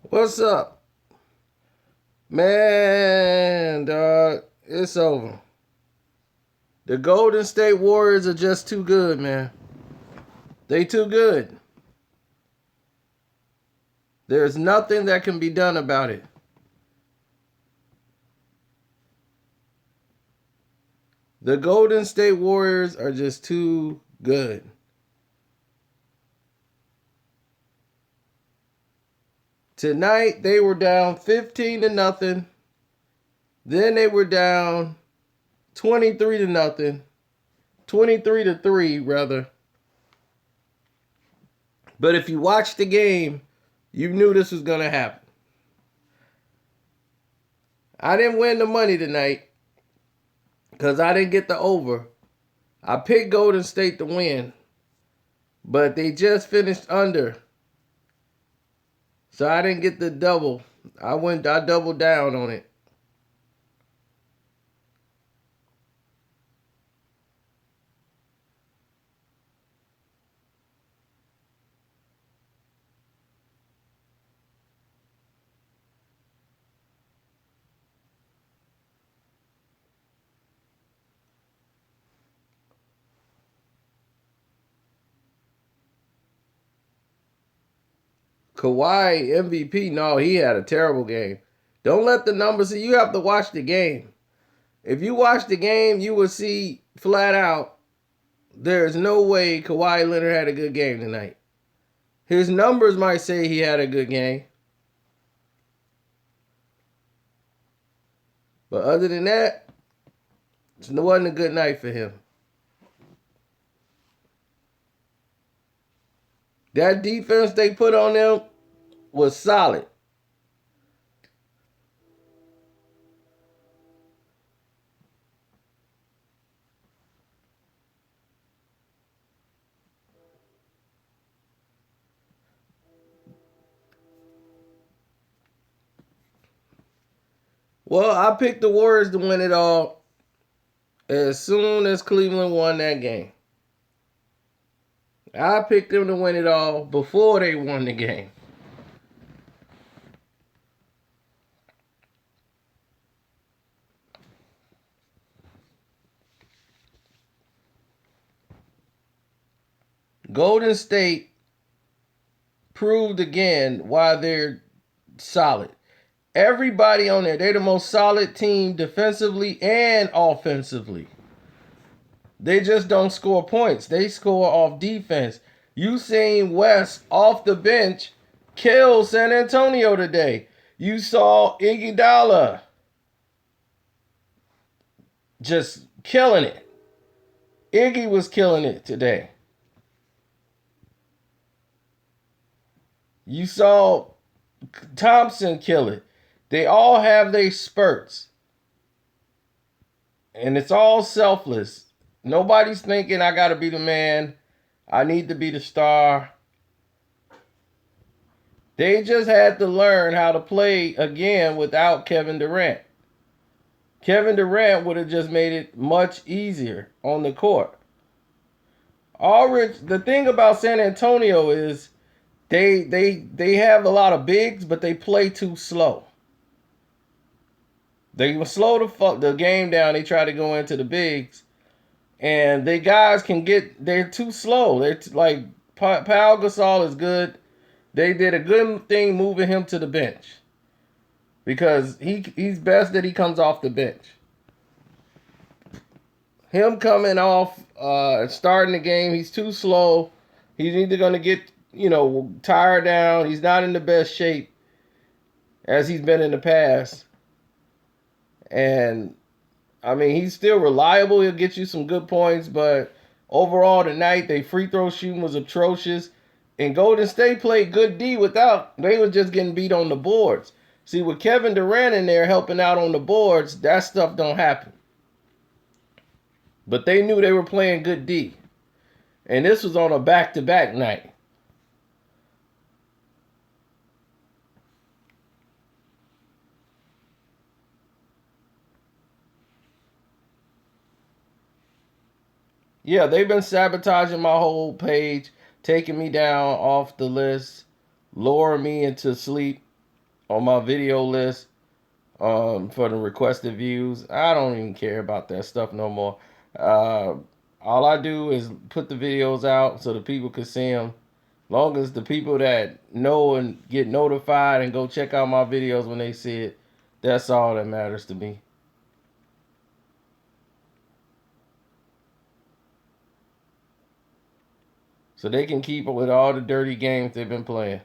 What's up? Man, dog, it's over. The Golden State Warriors are just too good, man. They too good. There's nothing that can be done about it. The Golden State Warriors are just too good. Tonight they were down 15 to nothing. Then they were down 23 to nothing. 23 to 3 rather. But if you watched the game, you knew this was going to happen. I didn't win the money tonight because I didn't get the over. I picked Golden State to win, but they just finished under. So I didn't get the double. I doubled down on it. Kawhi MVP, no, he had a terrible game. Don't let the numbers see. You have to watch the game. If you watch the game, you will see flat out there's no way Kawhi Leonard had a good game tonight. His numbers might say he had a good game. But other than that, it wasn't a good night for him. That defense they put on them was solid. Well, I picked the Warriors to win it all as soon as Cleveland won that game. I picked them to win it all before they won the game. Golden State proved again why they're solid. Everybody on there, they're the most solid team defensively and offensively. They just don't score points. They score off defense. You seen West off the bench kill San Antonio today. You saw Iguodala just killing it. Iggy was killing it today. You saw Thompson kill it. They all have their spurts. And it's all selfless. Nobody's thinking I got to be the man. I need to be the star. They just had to learn how to play again without Kevin Durant. Kevin Durant would have just made it much easier on the court. The thing about San Antonio is they have a lot of bigs, but they play too slow. They slow the game down. They try to go into the bigs, and they guys they're too slow. They're like Pau Gasol is good. They did a good thing moving him to the bench because he's best that he comes off the bench. Him coming off starting the game, he's too slow. He's either going to get tired down. He's not in the best shape as he's been in the past. And I mean, he's still reliable. He'll get you some good points, but overall tonight, their free throw shooting was atrocious. And Golden State played good D they were just getting beat on the boards. See, with Kevin Durant in there helping out on the boards, that stuff don't happen. But they knew they were playing good D. And this was on a back-to-back night. Yeah, they've been sabotaging my whole page, taking me down off the list, lowering me into sleep. on my video list for the requested views. I don't even care about that stuff no more. Uh, all I do is put the videos out so the people can see them. Long as the people that know and get notified and go check out my videos when they see it, that's all that matters to me. So they can keep up with all the dirty games they've been playing.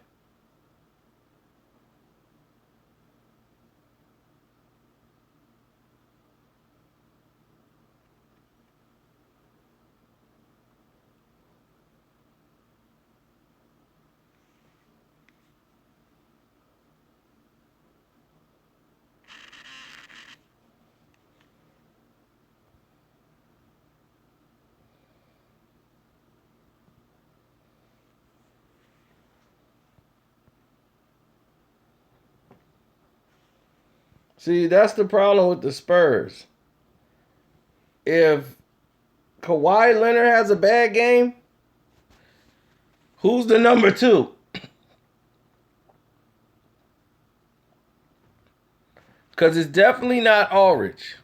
See, that's the problem with the Spurs. If Kawhi Leonard has a bad game, who's the number two? Because it's definitely not Aldridge.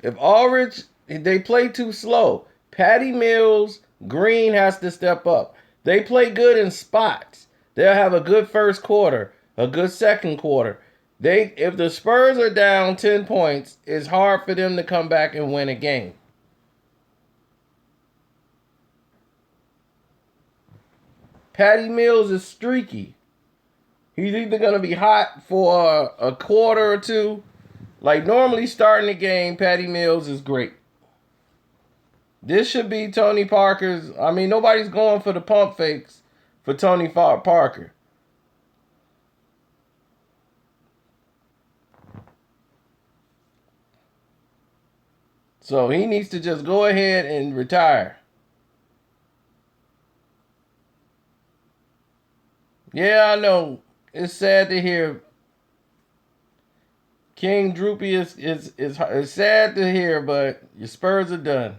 If Aldridge, they play too slow. Patty Mills, Green has to step up. They play good in spots. They'll have a good first quarter, a good second quarter. If the Spurs are down 10 points, it's hard for them to come back and win a game. Patty Mills is streaky. He's either going to be hot for a quarter or two. Like normally starting the game, Patty Mills is great. This should be Tony Parker's. I mean, nobody's going for the pump fakes for Tony Parker. So he needs to just go ahead and retire. Yeah, I know. It's sad to hear. King Droopy is sad to hear, but your Spurs are done.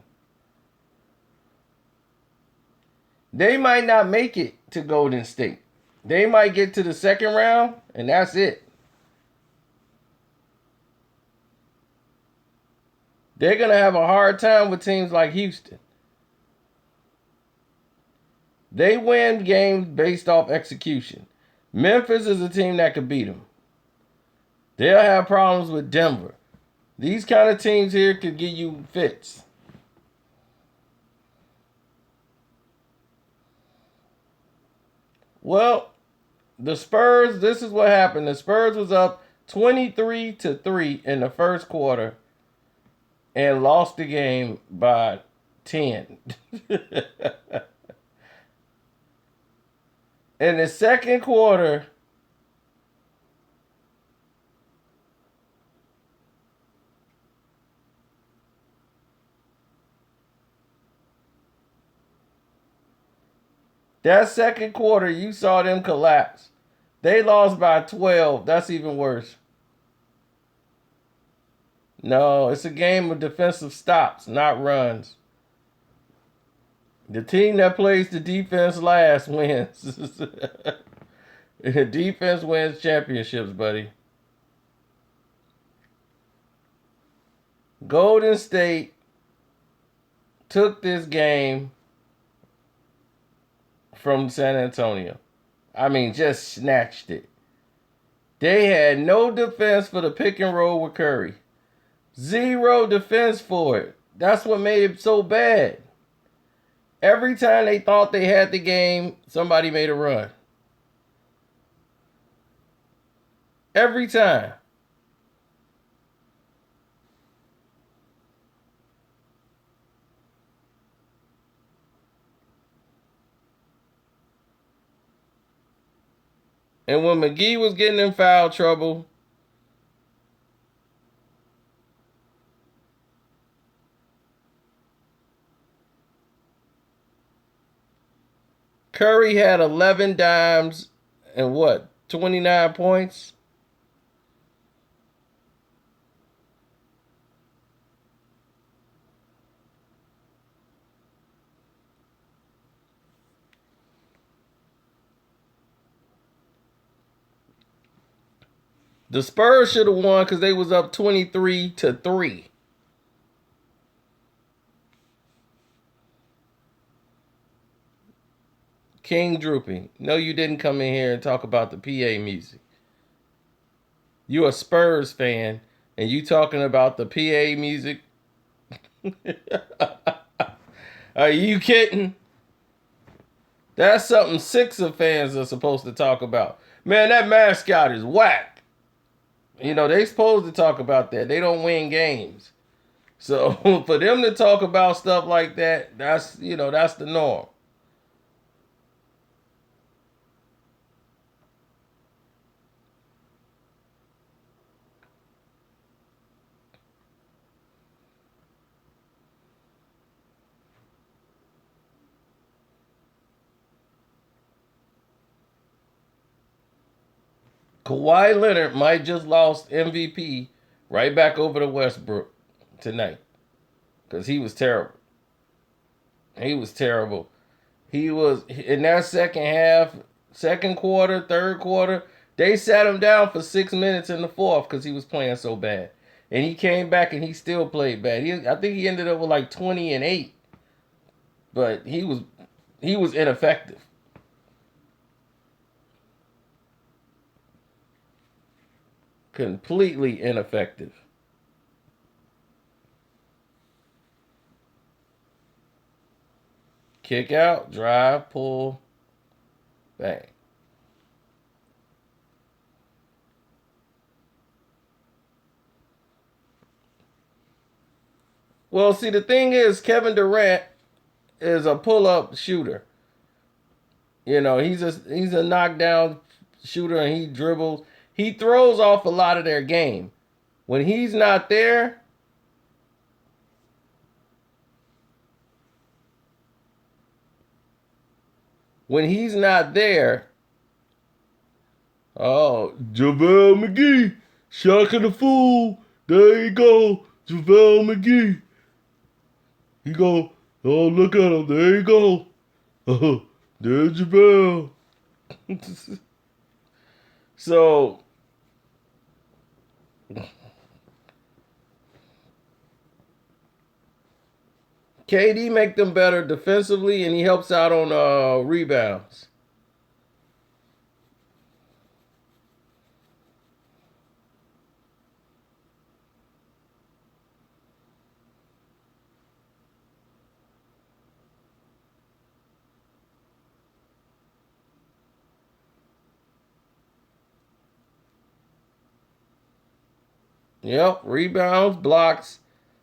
They might not make it to Golden State. They might get to the second round, and that's it. They're going to have a hard time with teams like Houston. They win games based off execution. Memphis is a team that could beat them. They'll have problems with Denver. These kind of teams here could give you fits. Well, the Spurs, this is what happened. The Spurs was up 23-3 in the first quarter and lost the game by 10. In the second quarter, that second quarter, you saw them collapse. They lost by 12. That's even worse. No, it's a game of defensive stops, not runs. The team that plays the defense last wins. Defense wins championships, buddy. Golden State took this game from San Antonio. I mean, just snatched it. They had no defense for the pick and roll with Curry. Zero defense for it. That's what made it so bad. Every time they thought they had the game, somebody made a run. Every time. And when McGee was getting in foul trouble, Curry had 11 dimes and what, 29 points? The Spurs should have won because they was up 23-3. King Droopy. No, you didn't come in here and talk about the PA music. You a Spurs fan and you talking about the PA music? Are you kidding? That's something Sixer fans are supposed to talk about. Man, that mascot is whack. You know, they supposed to talk about that. They don't win games. So for them to talk about stuff like that, that's that's the norm. Kawhi Leonard might just lost MVP right back over to Westbrook tonight because he was terrible. He was terrible. He was in that second half, second quarter, third quarter. They sat him down for 6 minutes in the fourth because he was playing so bad, and he came back and he still played bad. I think he ended up with like 20 and 8, but he was ineffective. Completely ineffective. Kick out, drive, pull, bang. Well, see, the thing is, Kevin Durant is a pull-up shooter. You know, he's a knockdown shooter, and he dribbles. He throws off a lot of their game. When he's not there, when he's not there, oh, JaVale McGee, shocking the fool. There you go, JaVale McGee. He go, oh, look at him. There you go. Oh, there's JaVale. So, KD make them better defensively, and he helps out on rebounds. Yep, rebounds, blocks.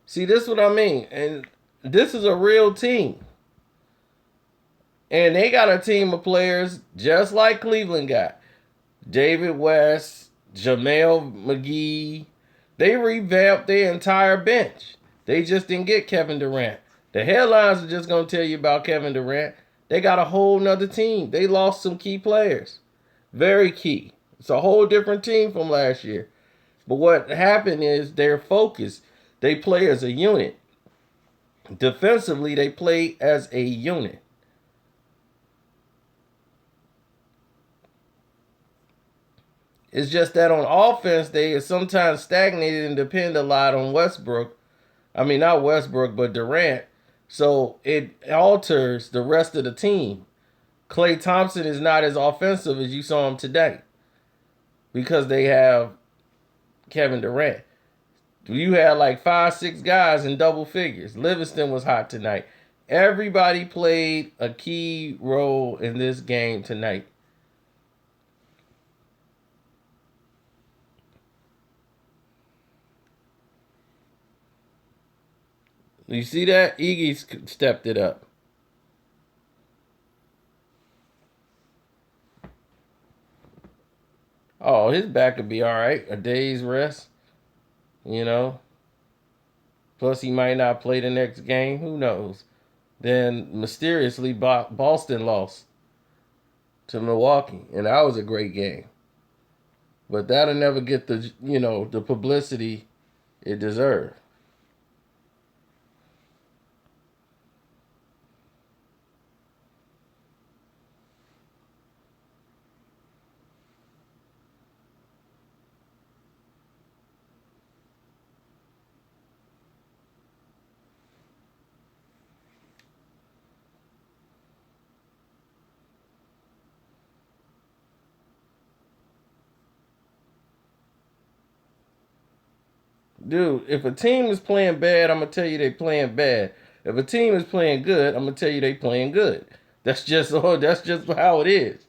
See, this is what I mean. And this is a real team. And they got a team of players just like Cleveland got. David West, JaMale McGee. They revamped their entire bench. They just didn't get Kevin Durant. The headlines are just going to tell you about Kevin Durant. They got a whole nother team. They lost some key players. Very key. It's a whole different team from last year. But what happened is their focus. They play as a unit. Defensively, they play as a unit. It's just that on offense, they are sometimes stagnated and depend a lot on Westbrook. I mean, not Westbrook, but Durant. So it alters the rest of the team. Klay Thompson is not as offensive as you saw him today because they have Kevin Durant. You had like 5, 6 guys in double figures. Livingston was hot tonight. Everybody played a key role in this game tonight. You see that? Iggy stepped it up. Oh, his back could be all right. A day's rest, you know. Plus, he might not play the next game. Who knows? Then mysteriously, Boston lost to Milwaukee, and that was a great game. But that'll never get the publicity it deserved. Dude, if a team is playing bad, I'm gonna tell you they playing bad. If a team is playing good, I'm gonna tell you they playing good. That's just how it is.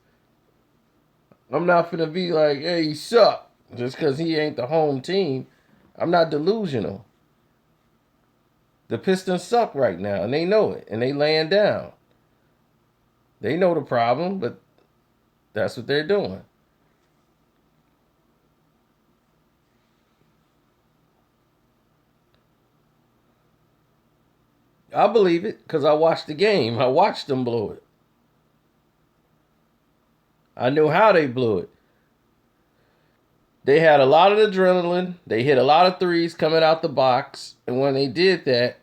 I'm not gonna be like, hey, he suck just because he ain't the home team. I'm not delusional. The Pistons suck right now, and they know it, and they laying down. They know the problem, but that's what they're doing. I believe it because I watched the game. I watched them blow it. I knew how they blew it. They had a lot of adrenaline. They hit a lot of threes coming out the box. And when they did that,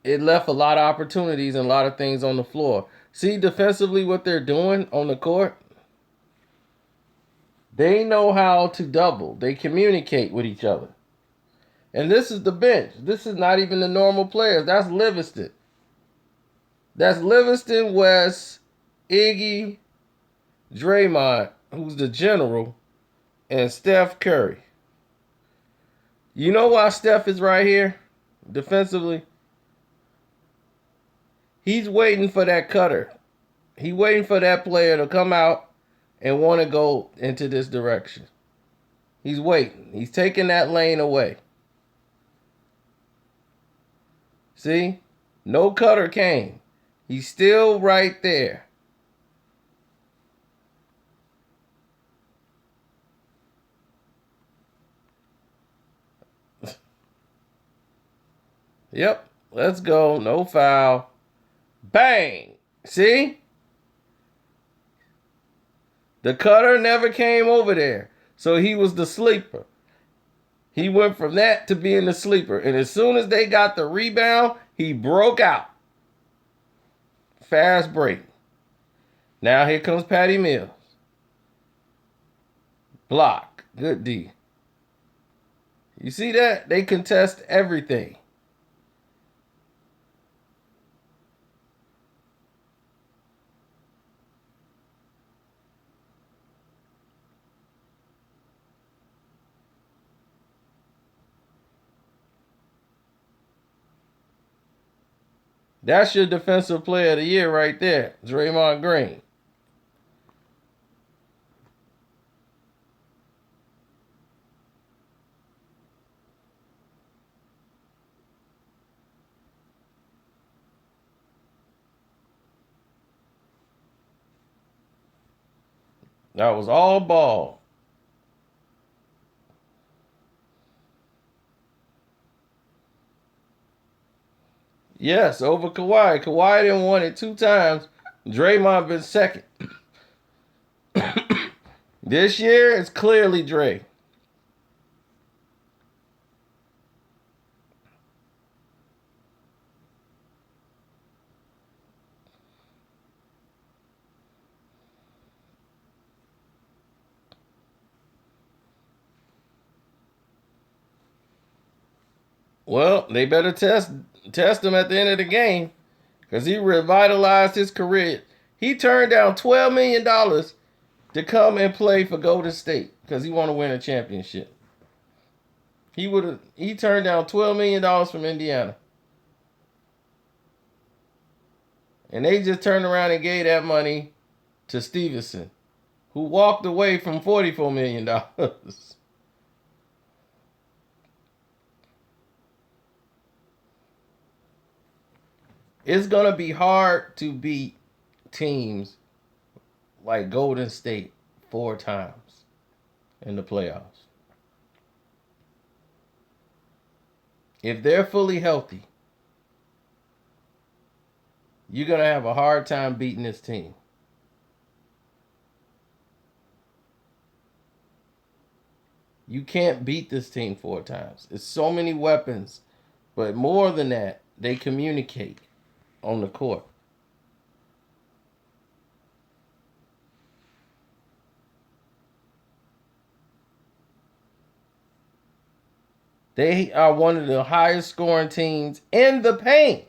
it left a lot of opportunities and a lot of things on the floor. See defensively what they're doing on the court? They know how to double. They communicate with each other. And this is the bench. This is not even the normal players. That's Livingston. That's Livingston, West, Iggy, Draymond, who's the general, and Steph Curry. You know why Steph is right here defensively? He's waiting for that cutter. He's waiting for that player to come out and want to go into this direction. He's waiting. He's taking that lane away. See? No cutter came. He's still right there. Yep. Let's go. No foul. Bang. See? The cutter never came over there. So he was the sleeper. He went from that to being the sleeper. And as soon as they got the rebound, he broke out. Fast break. Now here comes Patty Mills. Block. Good D. You see that? They contest everything. That's your defensive player of the year right there, Draymond Green. That was all ball. Yes, over Kawhi. Kawhi didn't want it 2 times. Draymond been second. This year, it's clearly Dre. Well, they better test him at the end of the game because he revitalized his career. He turned down $12 million to come and play for Golden State because he want to win a championship. He turned down $12 million from Indiana. And they just turned around and gave that money to Stevenson, who walked away from $44 million. It's going to be hard to beat teams like Golden State 4 times in the playoffs. If they're fully healthy, you're going to have a hard time beating this team. You can't beat this team 4 times. It's so many weapons, but more than that, they communicate on the court. They are one of the highest scoring teams in the paint.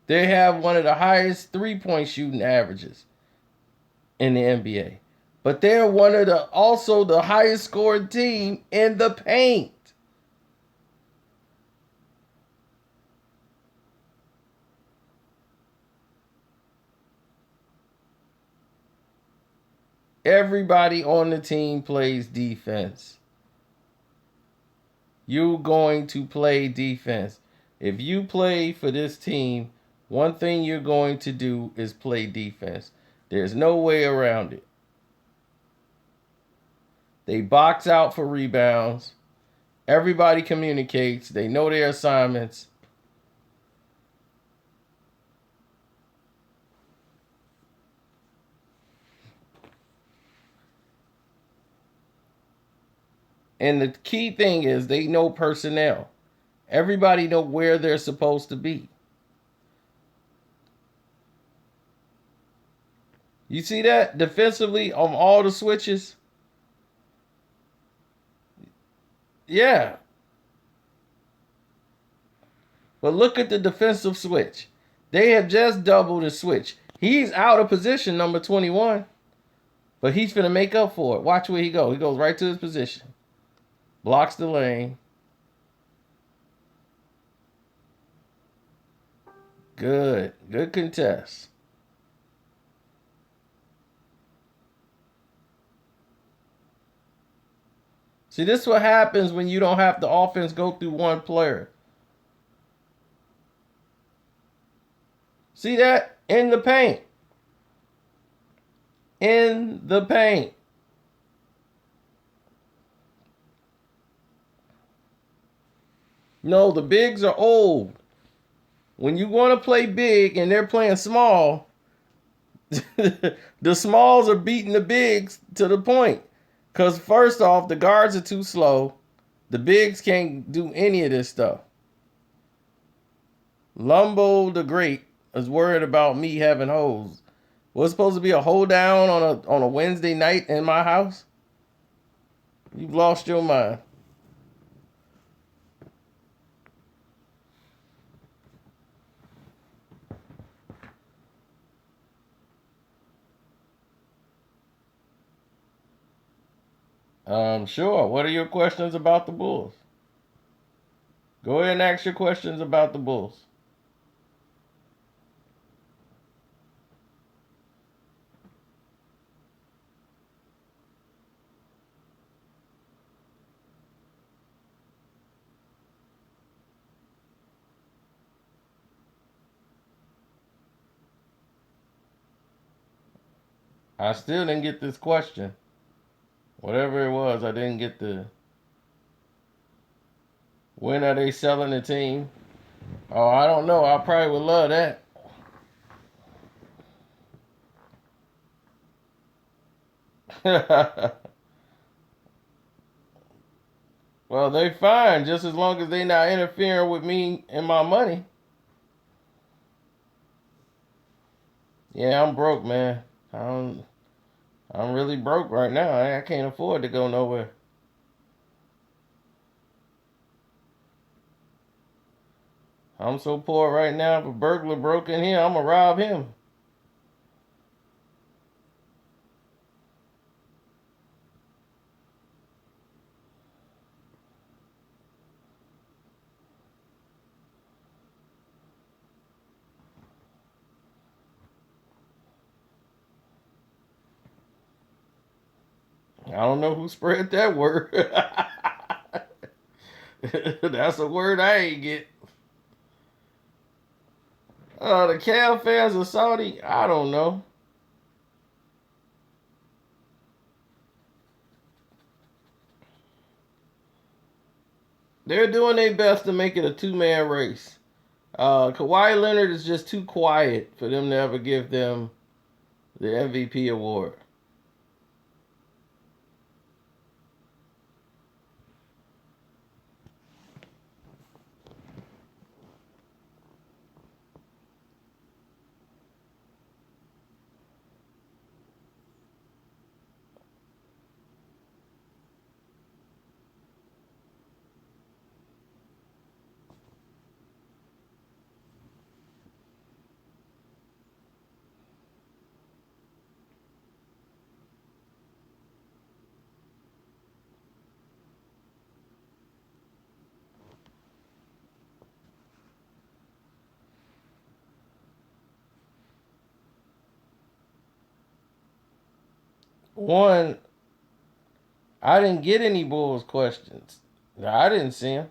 They have one of the highest 3-point shooting averages in the NBA. But they're one of the also the highest scoring team in the paint. Everybody on the team plays defense. You're going to play defense. If you play for this team, one thing you're going to do is play defense. There's no way around it. They box out for rebounds. Everybody communicates. They know their assignments. And the key thing is they know personnel. Everybody know where they're supposed to be. You see that defensively on all the switches? Yeah. But look at the defensive switch. They have just doubled the switch. He's out of position, number 21. But he's finna make up for it. Watch where he goes. He goes right to his position. Blocks the lane. Good. Good contest. See, this is what happens when you don't have the offense go through one player. See that? In the paint. In the paint. No, the bigs are old. When you want to play big and they're playing small, the smalls are beating the bigs to the point. Because first off, the guards are too slow. The bigs can't do any of this stuff. Lumbo the Great is worried about me having hoes. Was supposed to be a hold down on a Wednesday night in my house? You've lost your mind. Sure. What are your questions about the Bulls? Go ahead and ask your questions about the Bulls. I still didn't get this question. Whatever it was, I didn't get the. When are they selling the team? Oh, I don't know. I probably would love that. Well, they fine just as long as they not interfering with me and my money. Yeah, I'm broke, man. I'm really broke right now. I can't afford to go nowhere. I'm so poor right now. If a burglar broke in here, I'm gonna rob him. I don't know who spread that word. That's a word I ain't get. The Cal fans of Saudi, I don't know. They're doing their best to make it a two-man race. Kawhi Leonard is just too quiet for them to ever give them the MVP award. One, I didn't get any Bulls questions. I didn't see them.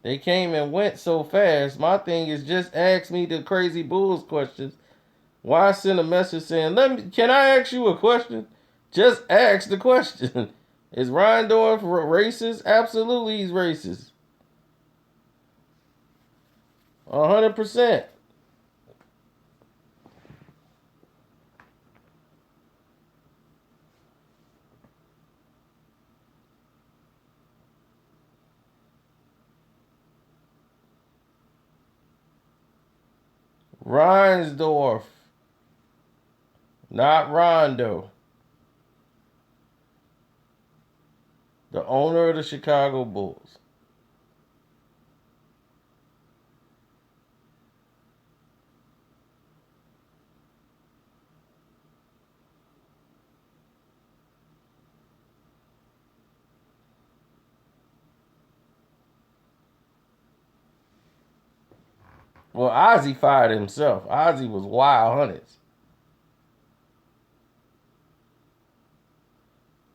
They came and went so fast. My thing is just ask me the crazy Bulls questions. Why send a message saying, can I ask you a question? Just ask the question. Is Rondorf racist? Absolutely he's racist. 100%. Reinsdorf, not Rondo. The owner of the Chicago Bulls. Well, Ozzy fired himself. Ozzy was wild hunted.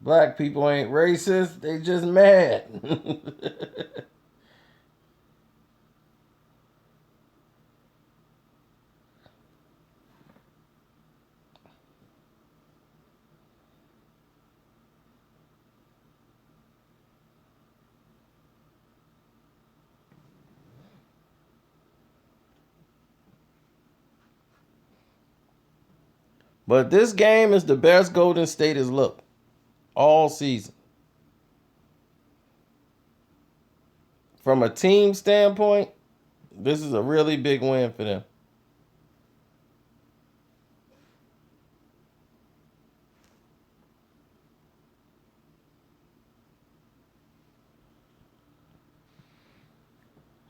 Black people ain't racist. They just mad. But this game is the best Golden State has looked all season. From a team standpoint, this is a really big win for them.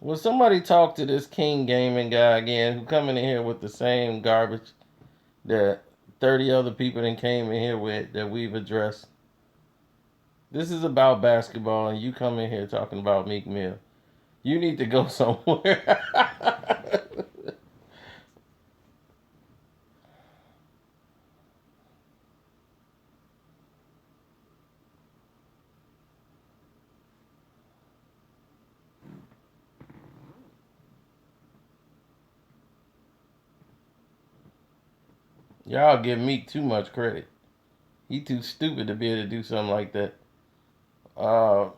Will somebody talk to this King Gaming guy again who coming in here with the same garbage that 30 other people that came in here with that we've addressed? This is about basketball and you come in here talking about Meek Mill. You need to go somewhere. Y'all give Meek too much credit. He too stupid to be able to do something like that. Uh,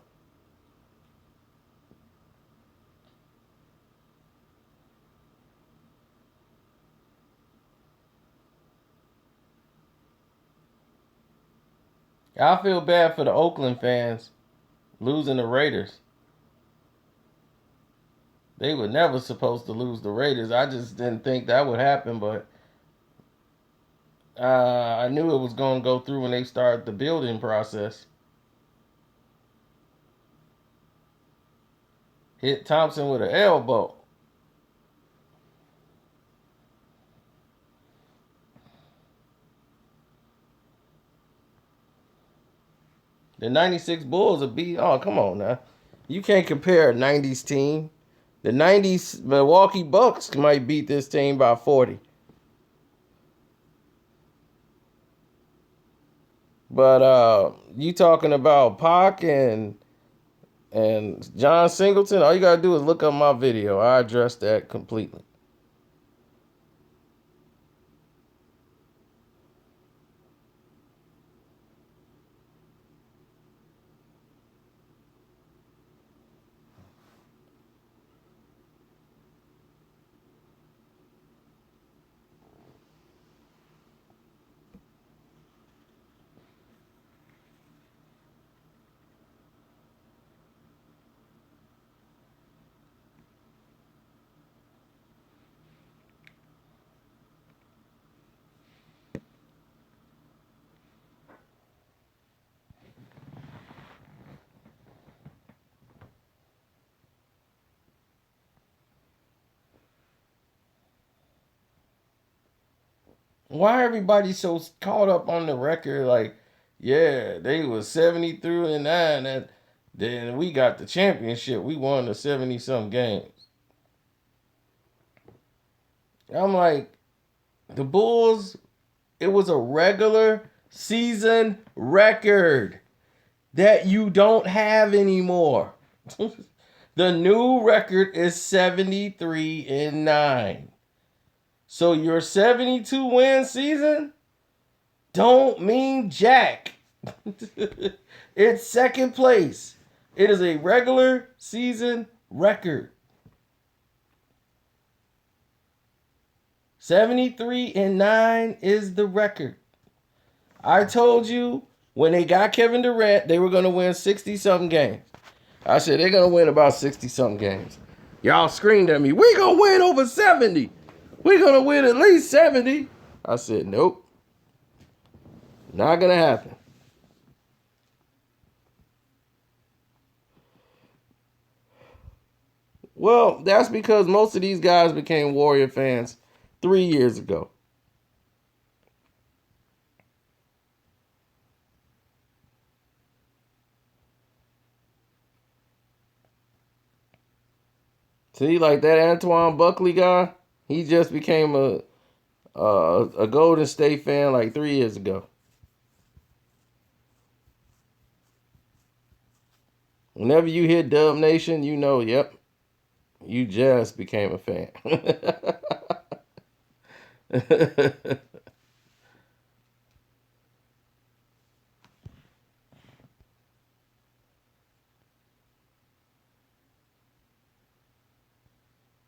I feel bad for the Oakland fans losing the Raiders. They were never supposed to lose the Raiders. I just didn't think that would happen, but I knew it was going to go through when they started the building process. Hit Thompson with an elbow. The 96 Bulls are beat. Oh, come on now. You can't compare a 90s team. The 90s Milwaukee Bucks might beat this team by 40. But you talking about Pac and John Singleton, all you gotta do is look up my video. I address that completely. Why everybody so caught up on the record? Like, yeah, they was 73-9, and then we got the championship. We won the 70 some games. I'm like, the Bulls. It was a regular season record that you don't have anymore. The new record is 73-9. So your 72-win season don't mean jack. It's second place. It is a regular season record. 73-9 is the record. I told you when they got Kevin Durant, they were going to win 60-something games. I said they're going to win about 60-something games. Y'all screamed at me, we going to win over 70. We're going to win at least 70. I said, nope. Not going to happen. Well, that's because most of these guys became Warrior fans 3 years ago. See, like that Antoine Buckley guy, he just became a Golden State fan like 3 years ago. Whenever you hear Dub Nation, you know, yep, you just became a fan.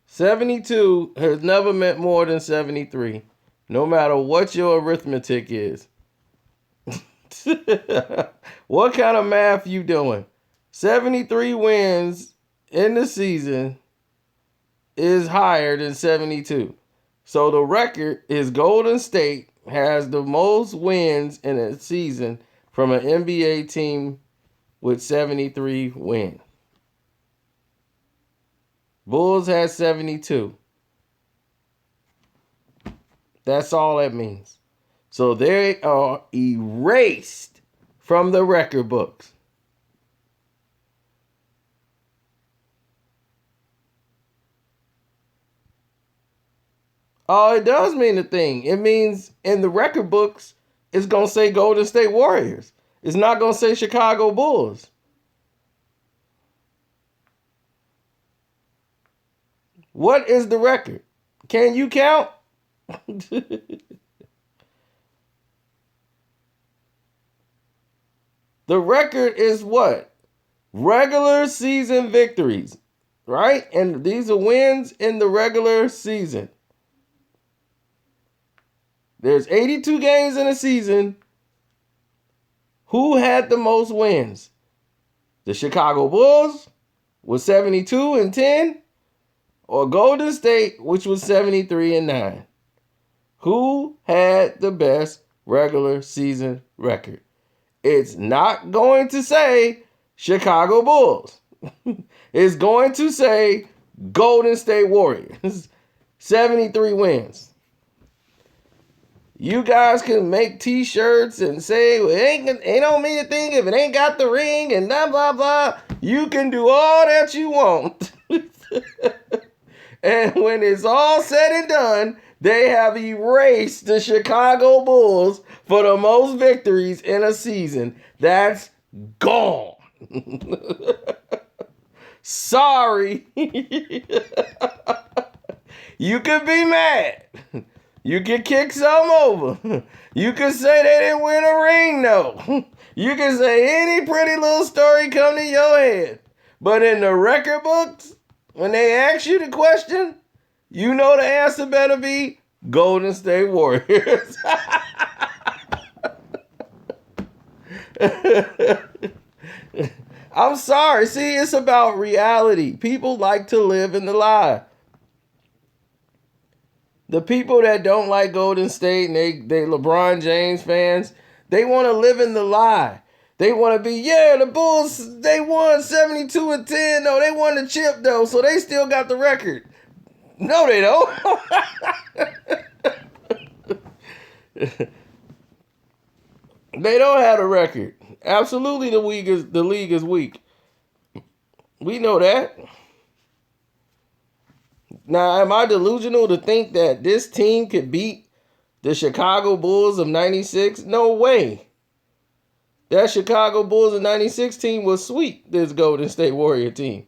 72 has never meant more than 73, no matter what your arithmetic is. What kind of math you doing? 73 wins in the season is higher than 72. So the record is Golden State has the most wins in a season from an NBA team with 73 wins. Bulls has 72. That's all that means. So they are erased from the record books. Oh, it does mean a thing. It means in the record books, it's going to say Golden State Warriors. It's not going to say Chicago Bulls. What is the record? Can you count? The record is what? Regular season victories, right? And these are wins in the regular season. There's 82 games in a season. Who had the most wins? The Chicago Bulls with 72-10, or Golden State, which was 73-9. Who had the best regular season record? It's not going to say Chicago Bulls. It's going to say Golden State Warriors. 73 wins. You guys can make t-shirts and say, well, it don't mean a thing if it ain't got the ring and blah, blah, blah. You can do all that you want. And when it's all said and done, they have erased the Chicago Bulls for the most victories in a season. That's gone. Sorry. You could be mad. You could kick some over. You could say they didn't win a ring, no. You can say any pretty little story come to your head. But in the record books, when they ask you the question, you know the answer better be Golden State Warriors. I'm sorry. See, it's about reality. People like to live in the lie. The people that don't like Golden State and they LeBron James fans, they want to live in the lie. They want to be, yeah, the Bulls, they won 72-10. No, they won the chip, though, so they still got the record. No, they don't. They don't have a record. Absolutely, the league is weak. We know that. Now, am I delusional to think that this team could beat The Chicago Bulls of 96? No way. That Chicago Bulls of 96 team will sweep this Golden State Warrior team.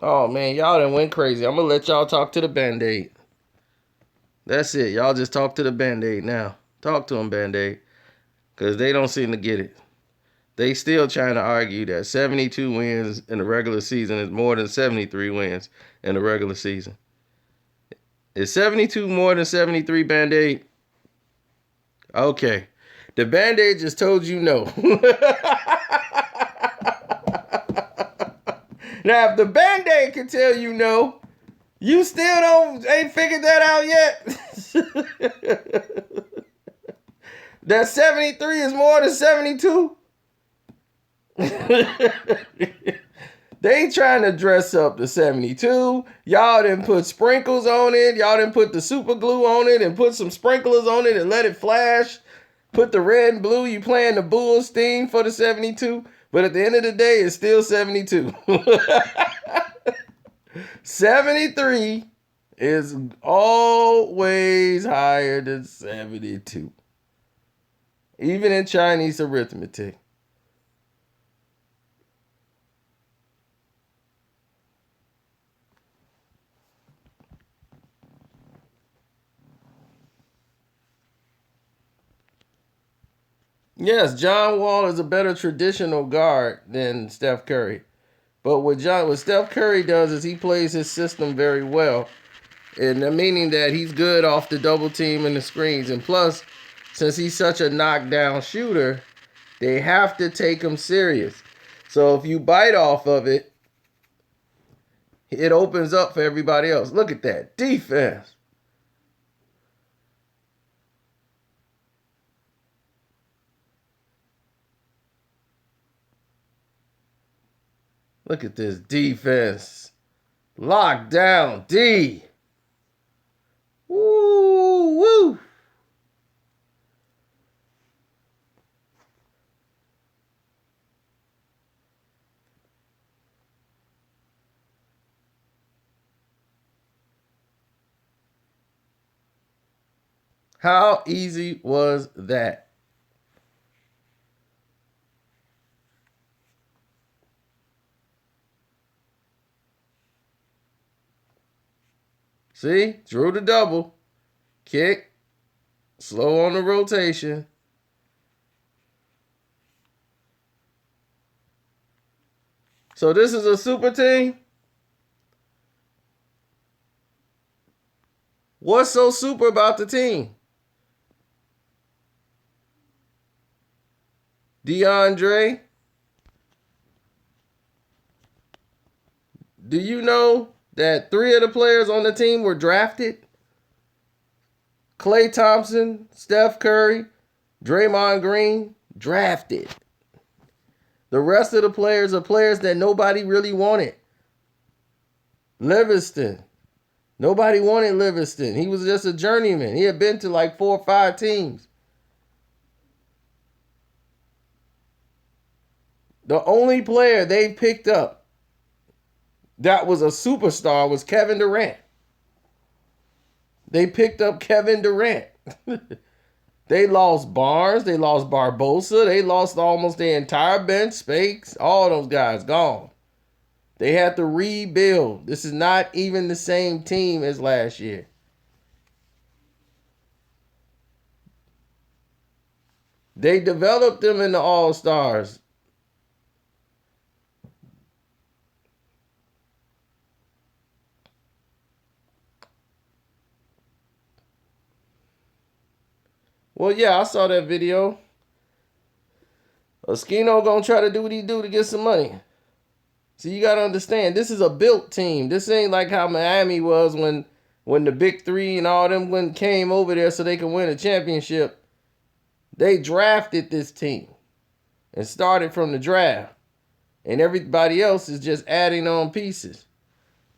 Oh, man, y'all done went crazy. I'm going to let y'all talk to the Band-Aid. That's it. Y'all just talk to the Band-Aid now. Talk to them, Band-Aid. Because they don't seem to get it. They still trying to argue that 72 wins in the regular season is more than 73 wins in the regular season. Is 72 more than 73, Band-Aid? Okay. The Band-Aid just told you no. Now, if the Band-Aid can tell you no, you still ain't figured that out yet? That 73 is more than 72? They trying to dress up the 72. Y'all didn't put sprinkles on it. Y'all didn't put the super glue on it and put some sprinklers on it and let it flash. Put the red and blue. You playing the Bulls theme for the 72. But at the end of the day, it's still 72. 73 is always higher than 72. Even in Chinese arithmetic. Yes, John Wall is a better traditional guard than Steph Curry. But what Steph Curry does is he plays his system very well. And meaning that he's good off the double team and the screens. And plus, since he's such a knockdown shooter, they have to take him serious. So if you bite off of it, it opens up for everybody else. Look at that defense. Look at this defense. Lockdown D. Woo, woo. How easy was that? See? Drew the double. Kick. Slow on the rotation. So this is a super team? What's so super about the team? DeAndre? Do you know that 3 of the players on the team were drafted? Klay Thompson, Steph Curry, Draymond Green, drafted. The rest of the players are players that nobody really wanted. Livingston. Nobody wanted Livingston. He was just a journeyman. He had been to like 4 or 5 teams. The only player they picked up that was a superstar was Kevin Durant. They picked up Kevin Durant. They lost Barnes. They lost Barbosa. They lost almost the entire bench. Spakes. All those guys gone. They had to rebuild. This is not even the same team as last year. They developed them into all-stars. Well, yeah, I saw that video. Oskino gonna try to do what he do to get some money. So you gotta understand, this is a built team. This ain't like how Miami was when the big 3 and all them came over there so they could win a championship. They drafted this team and started from the draft. And everybody else is just adding on pieces.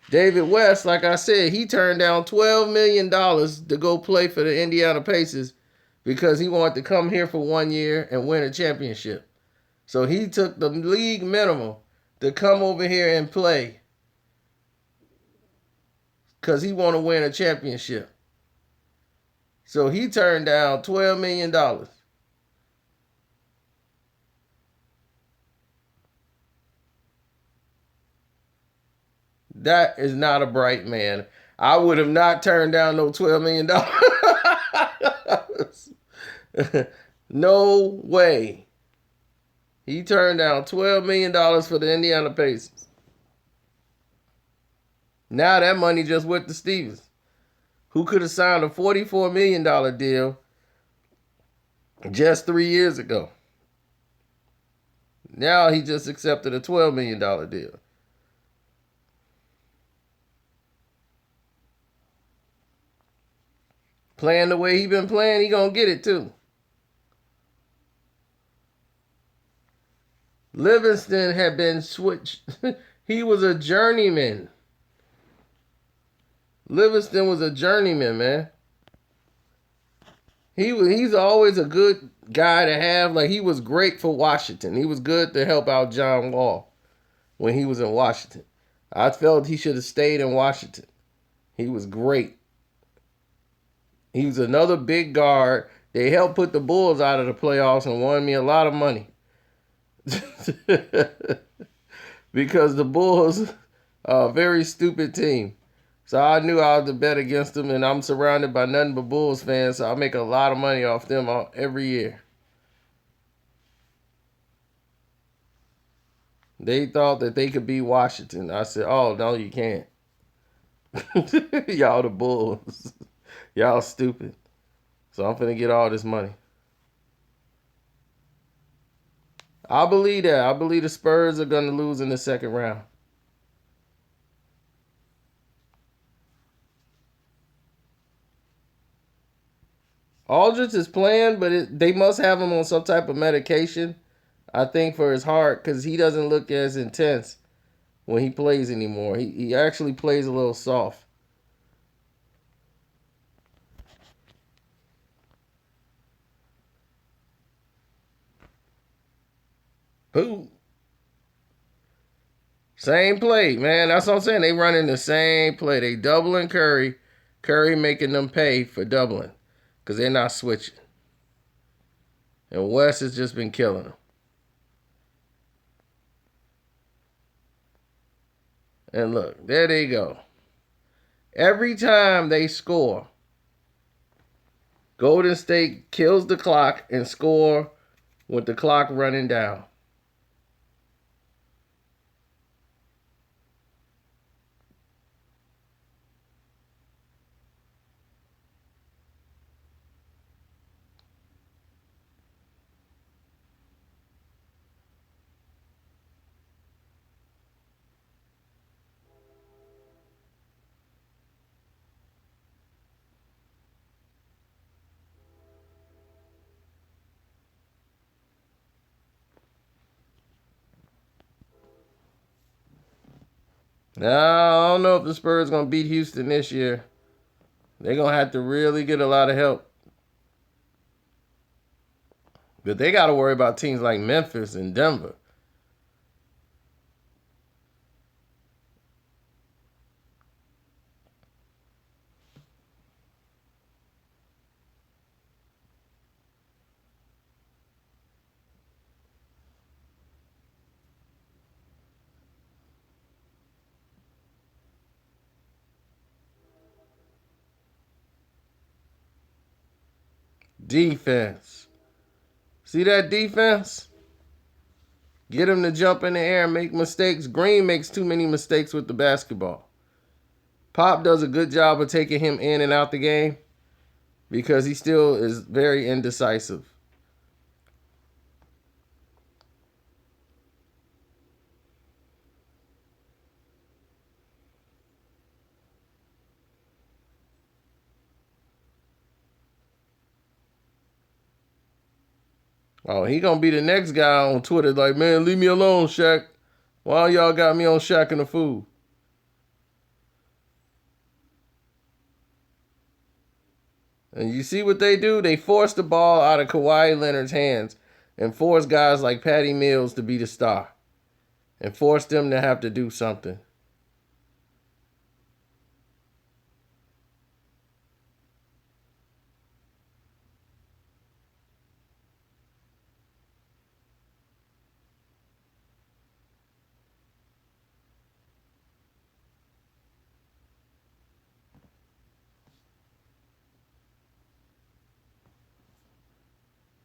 David West, like I said, he turned down $12 million to go play for the Indiana Pacers because he wanted to come here for 1 year and win a championship. So he took the league minimum to come over here and play because he want to win a championship. So he turned down $12 million. That is not a bright man. I would have not turned down no $12 million. No way. He turned down $12 million for the Indiana Pacers. Now that money just went to Stevens, who could have signed a $44 million deal just 3 years ago. Now he just accepted a $12 million deal. Playing the way he been playing, he gonna get it too. Livingston had been switched. He was a journeyman. Livingston was a journeyman, man. He's always a good guy to have. Like, he was great for Washington. He was good to help out John Wall when he was in Washington. I felt he should have stayed in Washington. He was great. He was another big guard. They helped put the Bulls out of the playoffs and won me a lot of money. Because the Bulls are a very stupid team. So I knew I had to bet against them, and I'm surrounded by nothing but Bulls fans, so I make a lot of money off them every year. They thought that they could beat Washington. I said, oh, no, you can't. Y'all the Bulls. Y'all stupid. So I'm finna get all this money. I believe that. I believe the Spurs are going to lose in the second round. Aldridge is playing, but they must have him on some type of medication, I think, for his heart, because he doesn't look as intense when he plays anymore. He actually plays a little soft. Who? Same play, man. That's what I'm saying. They running the same play. They doubling Curry. Curry making them pay for doubling because they're not switching. And West has just been killing them. And look, there they go. Every time they score, Golden State kills the clock and score with the clock running down. Now, I don't know if the Spurs going to beat Houston this year. They're going to have to really get a lot of help. But they got to worry about teams like Memphis and Denver. Defense. See that defense? Get him to jump in the air and make mistakes. Green makes too many mistakes with the basketball. Pop does a good job of taking him in and out the game because he still is very indecisive. Oh, he gonna be the next guy on Twitter like, man, leave me alone, Shaq. Why y'all got me on Shaq and the Fool? And you see what they do? They force the ball out of Kawhi Leonard's hands and force guys like Patty Mills to be the star and force them to have to do something.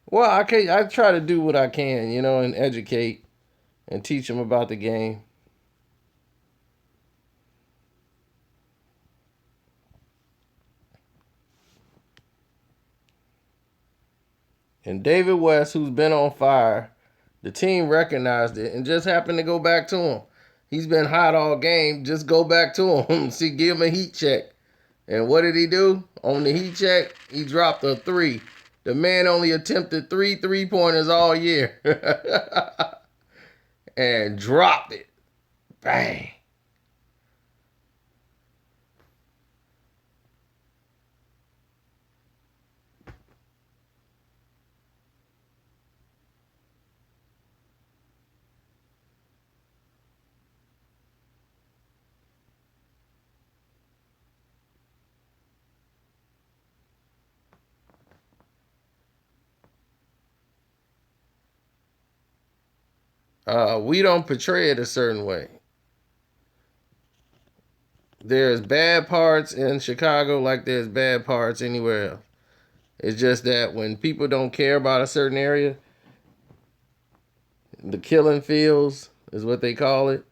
Well, I try to do what I can, and educate and teach them about the game. And David West, who's been on fire, the team recognized it and just happened to go back to him. He's been hot all game. Just go back to him. See, give him a heat check. And what did he do? On the heat check, he dropped a three. The man only attempted 3 3-pointers all year. And dropped it. Bang. We don't portray it a certain way. There's bad parts in Chicago like there's bad parts anywhere else. It's just that when people don't care about a certain area, the killing fields is what they call it.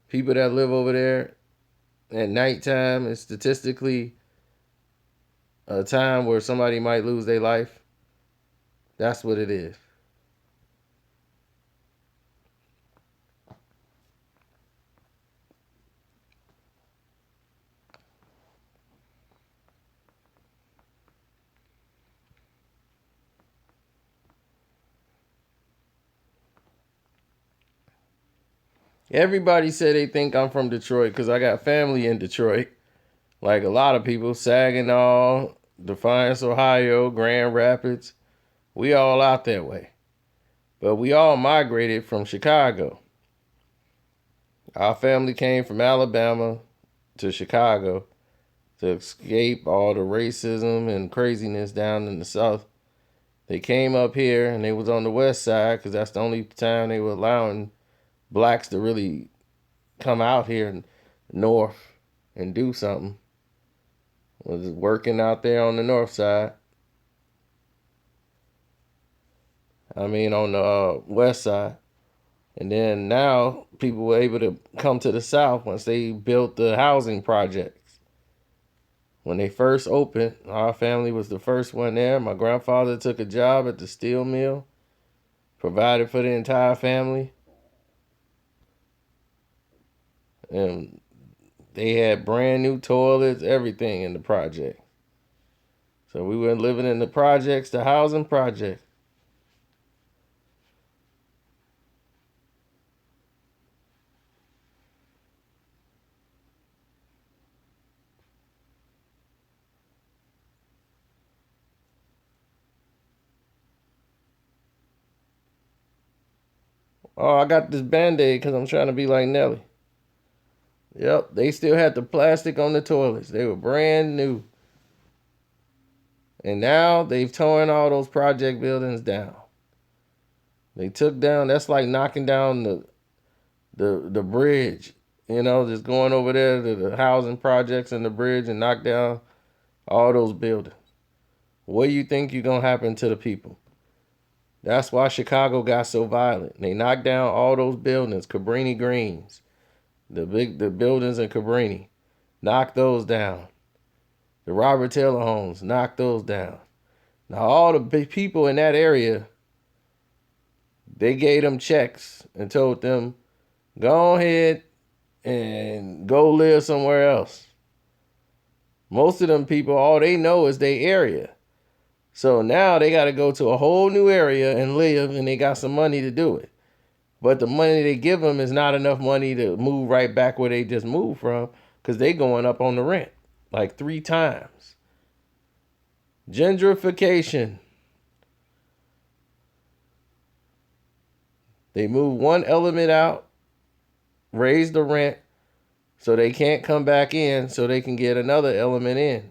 People that live over there at nighttime is statistically a time where somebody might lose their life. That's what it is. Everybody say they think I'm from Detroit because I got family in Detroit. Like a lot of people, Saginaw, Defiance, Ohio, Grand Rapids. We all out that way. But we all migrated from Chicago. Our family came from Alabama to Chicago to escape all the racism and craziness down in the South. They came up here and they was on the west side because that's the only time they were allowing blacks to really come out here north and do something. Was working out there on the north side. I mean, on the west side. And then now people were able to come to the south once they built the housing projects. When they first opened, our family was the first one there. My grandfather took a job at the steel mill, provided for the entire family. And they had brand new toilets, everything in the project. So we were living in the projects, the housing project. Oh, I got this Band-Aid because I'm trying to be like Nelly. Yep, they still had the plastic on the toilets. They were brand new. And now they've torn all those project buildings down. They took down, that's like knocking down the bridge. Just going over there to the housing projects and the bridge and knock down all those buildings. What do you think you're going to happen to the people? That's why Chicago got so violent. They knocked down all those buildings, Cabrini Greens, the buildings in Cabrini. Knocked those down. The Robert Taylor homes, knocked those down. Now all the big people in that area, they gave them checks and told them, go ahead and go live somewhere else. Most of them people, all they know is their area. So now they got to go to a whole new area and live, and they got some money to do it. But the money they give them is not enough money to move right back where they just moved from, because they going up on the rent like 3 times. Gentrification. They move one element out, raise the rent, so they can't come back in, so they can get another element in.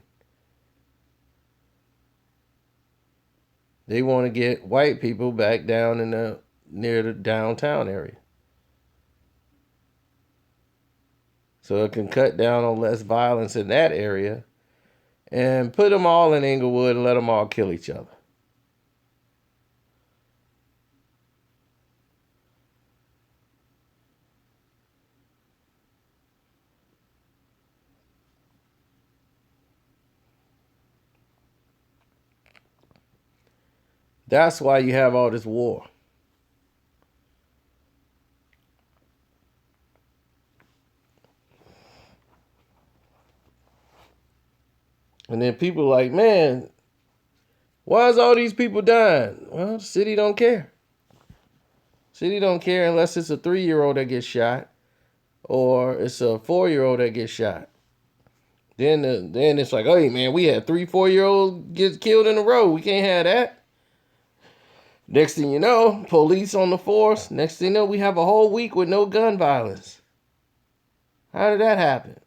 They want to get white people back down in near the downtown area, so it can cut down on less violence in that area, and put them all in Inglewood and let them all kill each other. That's why you have all this war. And then people like, man, why is all these people dying? Well, the city don't care. City don't care unless it's a 3-year-old that gets shot or it's a 4-year-old that gets shot. Then it's like, hey man, we had 3-4-year-olds get killed in a row. We can't have that. Next thing you know, police on the force. Next thing you know, we have a whole week with no gun violence. How did that happen?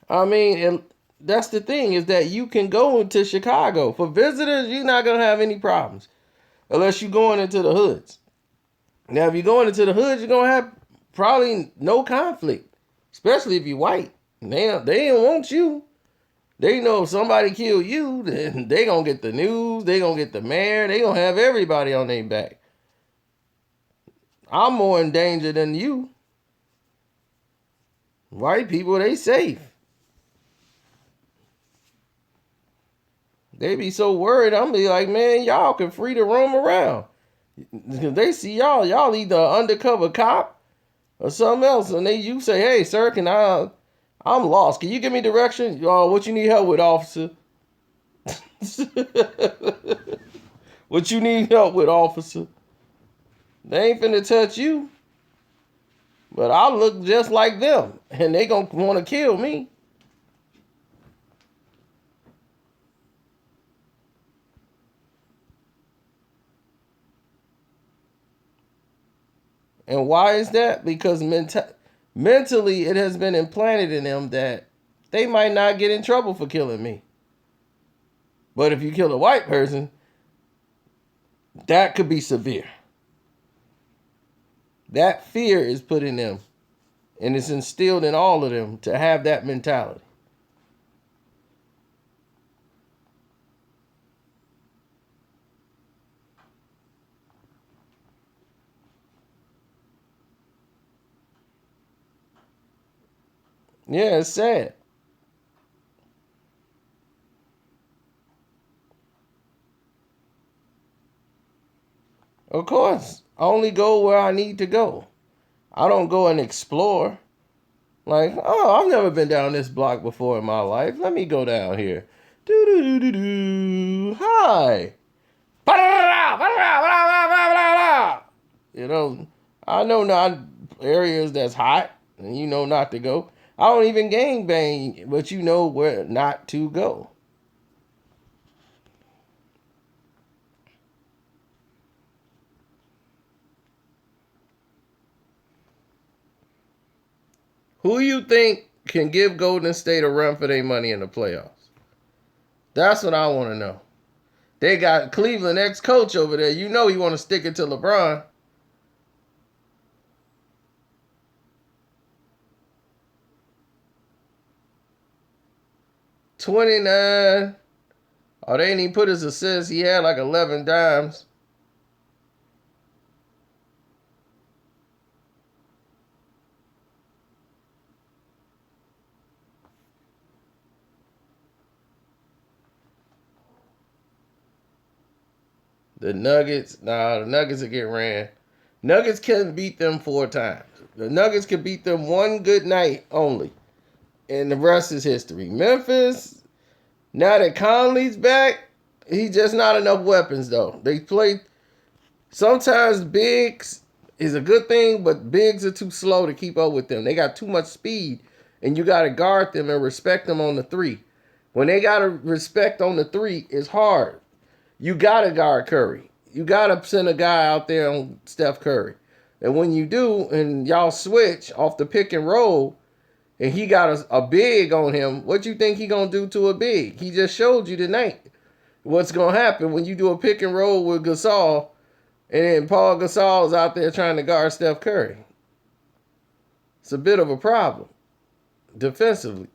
I mean, that's the thing, is that you can go into Chicago. For visitors, you're not going to have any problems unless you're going into the hoods. Now, if you're going into the hoods, you're going to have probably no conflict, especially if you're white. They don't want you. They know if somebody kill you, then they going to get the news. They going to get the mayor. They going to have everybody on their back. I'm more in danger than you. White people, they safe. They be so worried. I'm be like, man, y'all can free to roam around. They see y'all either undercover cop or something else, and you say, hey, sir, I'm lost. Can you give me direction? What you need help with, officer? What you need help with, officer? They ain't finna touch you. But I look just like them, and they gonna want to kill me. And why is that? Because mentally it has been implanted in them that they might not get in trouble for killing me. But if you kill a white person, that could be severe. That fear is put in them, and it's instilled in all of them to have that mentality. Yeah, it's sad. Of course, I only go where I need to go. I don't go and explore. Like, oh, I've never been down this block before in my life. Let me go down here. Do do do do do. Hi. You know, I know not areas that's hot, and you know not to go. I don't even gang bang, but you know where not to go. Who you think can give Golden State a run for their money in the playoffs? That's what I want to know. They got Cleveland ex-coach over there. You know he want to stick it to LeBron. 29. Oh, they didn't even put his assists. He had like 11 dimes. The Nuggets will get ran. Nuggets couldn't beat them 4 times. The Nuggets could beat them one good night only. And the rest is history. Memphis, now that Conley's back, he just not enough weapons, though. They play... Sometimes bigs is a good thing, but bigs are too slow to keep up with them. They got too much speed, and you got to guard them and respect them on the 3. When they got to respect on the 3, it's hard. You got to guard Curry. You got to send a guy out there on Steph Curry. And when you do, and y'all switch off the pick and roll, and he got a big on him, what you think he going to do to a big? He just showed you tonight what's going to happen when you do a pick and roll with Gasol, and then Paul Gasol's out there trying to guard Steph Curry. It's a bit of a problem defensively.